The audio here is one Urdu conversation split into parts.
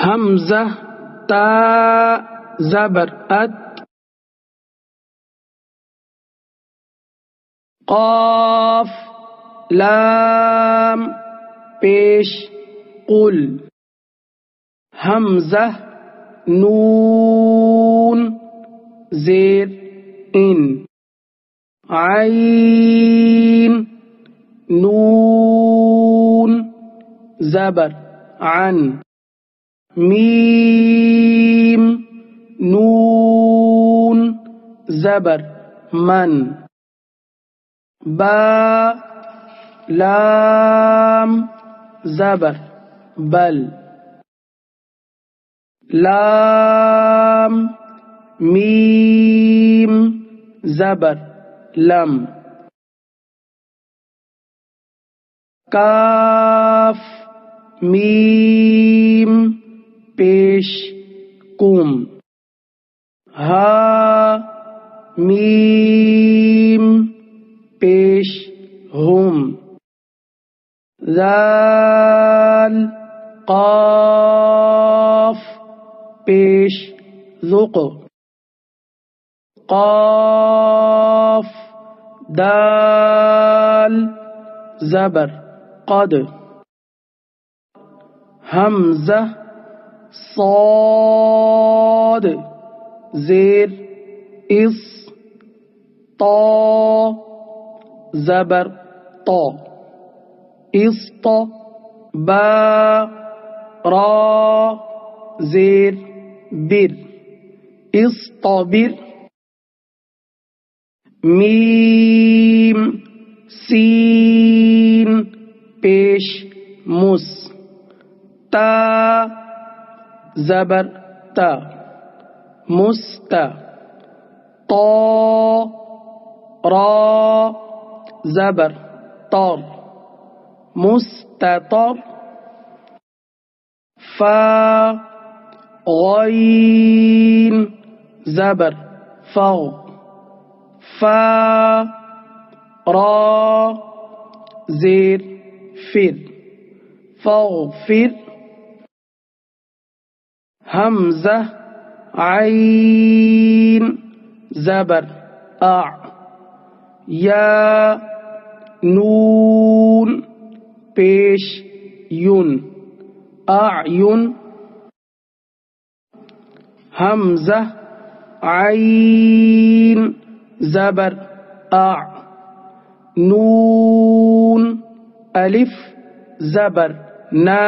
حمزہ تا زبر ات، قاف لام پیش قل، حمزہ نون زیر ان، عین نون زبر عن، میم نون زبر من، با لام زبر بل، لام میم زبر لم، کاف میم پیش کم، ہا میم پیش ہم، ذال قاف پیش ذق، قاف دال زبر قد، حمزہ صاد زیر اس، طا زبر طا اسط، با را زیر بر اصطبر، میم سین پیش مس، تا زبر تا مست، طا را زبر طر مستطر، فا غین زبر فغ، فا را زیر فر فاغفر، حمزہ عین زبر اع، یا نون پیش یون اعین، حمزہ عین زبر اع، نون الف زبر نا،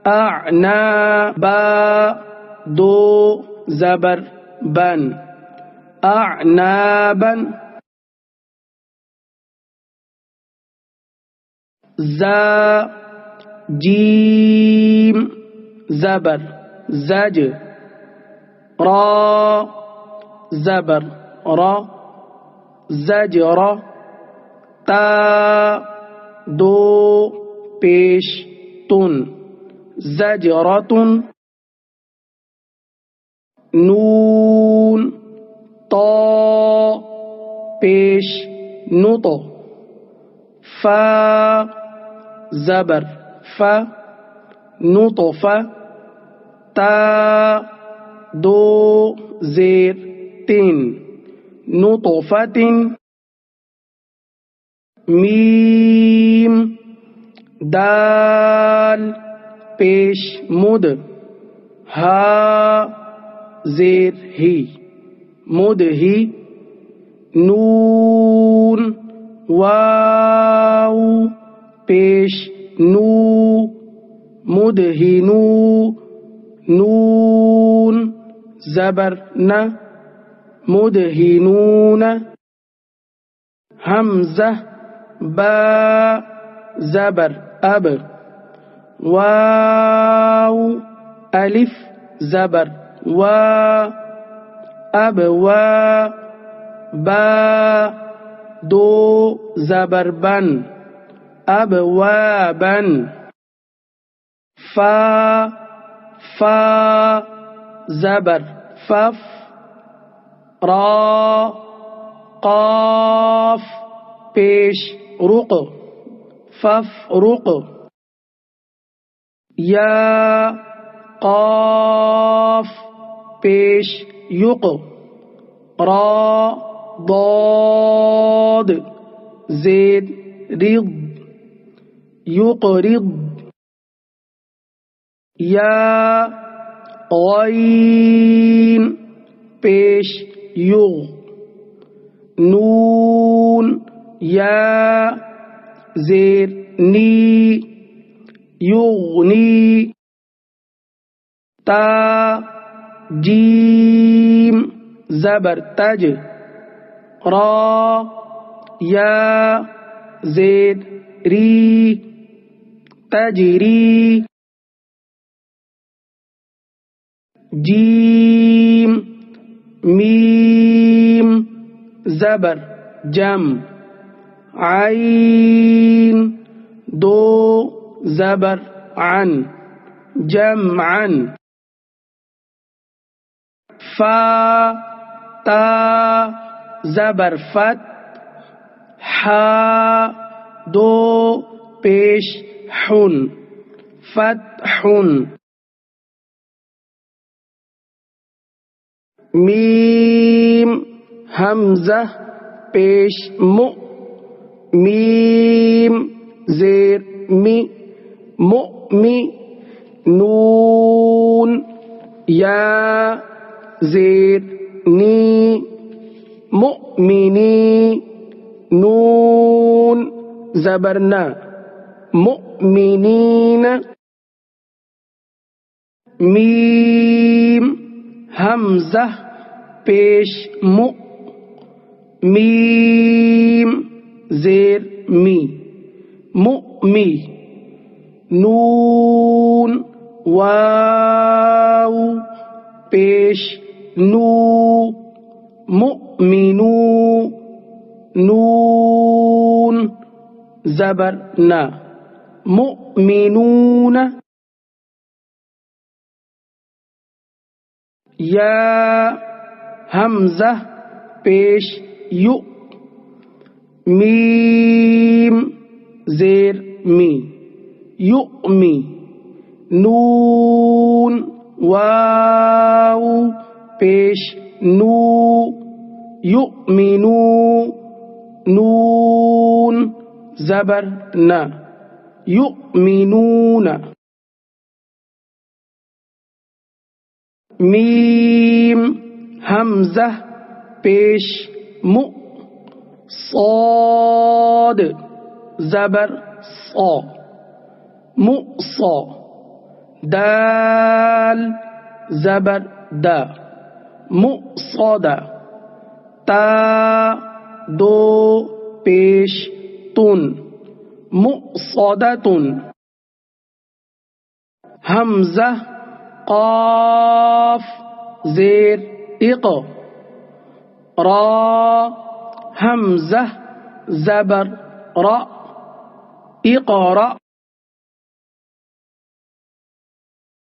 اعنا، با دو زبر بن، اعنابا، زا جیم زبر زج، را زبر را زجر، تا دو پیش تن زجرتن، نون طا پیش نط، فا زبر ف نطف، تا دو زیر تین نطفت، میم دال پیش مد، ہا زیر ہی مد ہی، نون واو پیش نو مد ہی نو، نون زبر نہ مد ہی نون، حمزہ با زبر اب، واو الف زبر وا، اب وا، با دو زبر بن، اب وابن، فا فا زبر فف، را قاف پیش رق، فف رق، یا قاف پیش یق را ضاد زید رض یقرض یا غین پیش یغ نون یا زیر نی یغنی تا جیم زبر تج را یا زید ری تجری جیم میم زبر جم عین دو زبر عن جمعا فا تا زبر فت حا دو پیش حن فتح میم حمزہ پیش مو میم زیر می مؤمی نون یا زیر نی مؤمنی نون زبرنا مؤمنین میم حمزہ پیش مو میم زیر می مؤمی نون واو پیش نو مؤمنو نون زبر نا مؤمنون یا حمزہ پیش یو میم زیر می یؤمی نون واو پیش نو یؤمنو نون زبر نا یؤمنون میم حمزہ پیش مو صاد زبر صا مؤصا دال زبر دا مؤصدا تا دو پیش تن مؤصدتن حمزہ قاف زیر اق را حمزہ زبر را اقرا